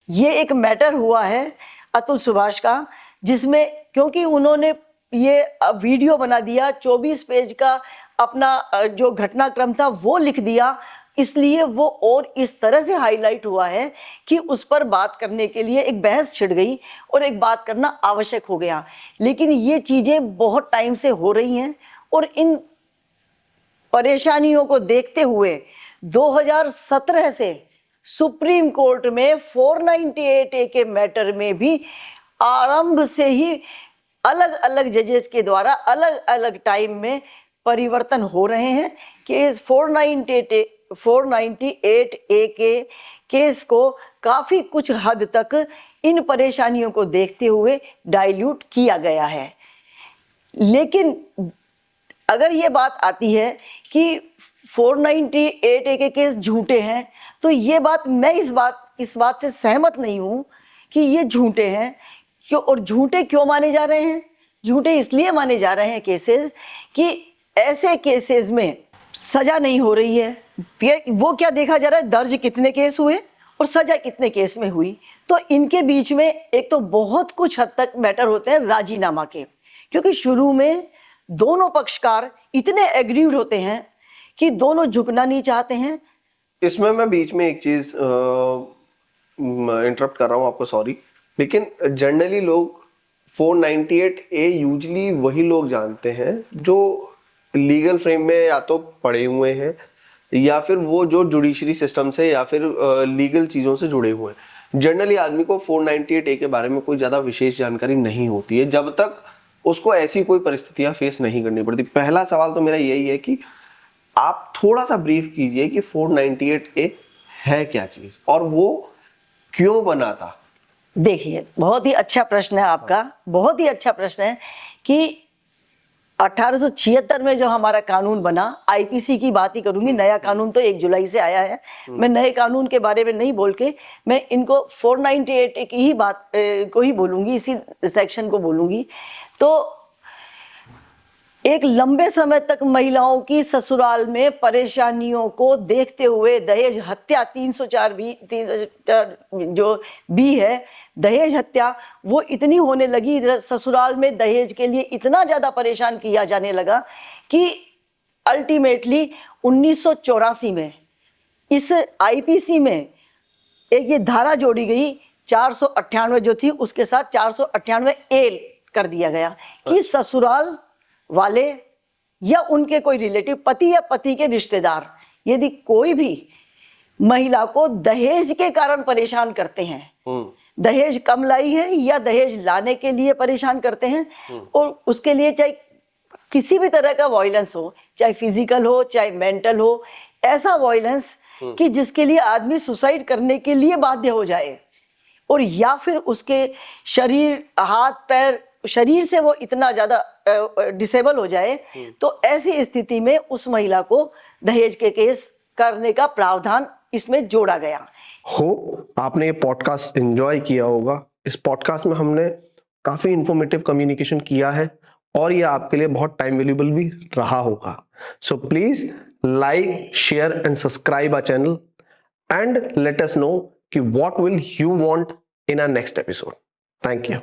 ये एक मैटर हुआ है अतुल सुभाष का, जिसमें क्योंकि उन्होंने ये वीडियो बना दिया, 24 पेज का अपना जो घटनाक्रम था वो लिख दिया, इसलिए वो और इस तरह से हाईलाइट हुआ है कि उस पर बात करने के लिए एक बहस छिड़ गई और एक बात करना आवश्यक हो गया। लेकिन ये चीज़ें बहुत टाइम से हो रही हैं और इन परेशानियों को देखते हुए 2017 से सुप्रीम कोर्ट में 498A के मैटर में भी आरंभ से ही अलग अलग जजेस के द्वारा अलग अलग टाइम में परिवर्तन हो रहे हैं। केस 498A के केस को काफ़ी कुछ हद तक इन परेशानियों को देखते हुए डाइल्यूट किया गया है। लेकिन अगर ये बात आती है कि 498A के केस झूठे हैं, तो ये बात मैं इस बात से सहमत नहीं हूँ कि ये झूठे हैं। क्यों और झूठे क्यों माने जा रहे हैं? झूठे इसलिए माने जा रहे हैं केसेस कि ऐसे केसेस में सजा नहीं हो रही है। वो क्या देखा जा रहा है, दर्ज कितने केस हुए और सजा कितने केस में हुई। तो इनके बीच में एक तो बहुत कुछ हद तक मैटर होते हैं राजीनामा के, क्योंकि शुरू में दोनों पक्षकार इतने एग्रीड होते हैं कि दोनों झुकना नहीं चाहते हैं। इसमें मैं बीच में एक चीज इंटरप्ट कर रहा हूँ आपको, सॉरी, लेकिन जनरली लोग 498A यूजली वही लोग जानते हैं जो लीगल फ्रेम में या तो पढ़े हुए हैं या फिर वो जो जुडिशरी सिस्टम से या फिर लीगल चीज़ों से जुड़े हुए हैं। जनरली आदमी को 498A के बारे में कोई ज़्यादा विशेष जानकारी नहीं होती है जब तक उसको ऐसी कोई परिस्थितियां फेस नहीं करनी पड़ती। पहला सवाल तो मेरा यही है कि आप थोड़ा सा ब्रीफ कीजिए कि 498A है क्या चीज़ और वो क्यों बना था। देखिए, बहुत ही अच्छा प्रश्न है आपका, बहुत ही अच्छा प्रश्न है कि 1876 में जो हमारा कानून बना, आईपीसी की बात ही करूंगी, नया कानून तो 1 जुलाई से आया है। मैं नए कानून के बारे में नहीं बोल के मैं इनको 498 की ही बात को ही बोलूंगी, इसी सेक्शन को बोलूंगी। तो एक लंबे समय तक महिलाओं की ससुराल में परेशानियों को देखते हुए दहेज हत्या 304 जो बी है, दहेज हत्या वो इतनी होने लगी, ससुराल में दहेज के लिए इतना ज़्यादा परेशान किया जाने लगा कि अल्टीमेटली 1984 में इस आईपीसी में एक ये धारा जोड़ी गई, 498 जो थी उसके साथ 498A कर दिया गया कि ससुराल वाले या उनके कोई रिलेटिव, पति या पति के रिश्तेदार, यदि कोई भी महिला को दहेज के कारण परेशान करते हैं, दहेज कम लाई है या दहेज लाने के लिए परेशान करते हैं, और उसके लिए चाहे किसी भी तरह का वायलेंस हो, चाहे फिजिकल हो चाहे मेंटल हो, ऐसा वायलेंस कि जिसके लिए आदमी सुसाइड करने के लिए बाध्य हो जाए, और या फिर उसके शरीर, हाथ पैर, शरीर से वो इतना ज्यादा डिसेबल हो जाए, तो ऐसी स्थिति में उस महिला को दहेज के केस करने का प्रावधान इसमें जोड़ा गया। आपने ये पॉडकास्ट एंजॉय किया होगा। इस पॉडकास्ट में हमने काफी इंफॉर्मेटिव कम्युनिकेशन किया है और ये आपके लिए बहुत टाइम वैल्यूएबल भी रहा होगा। So please like, share and subscribe our channel and let us know कि what will you want in our next episode. Thank you.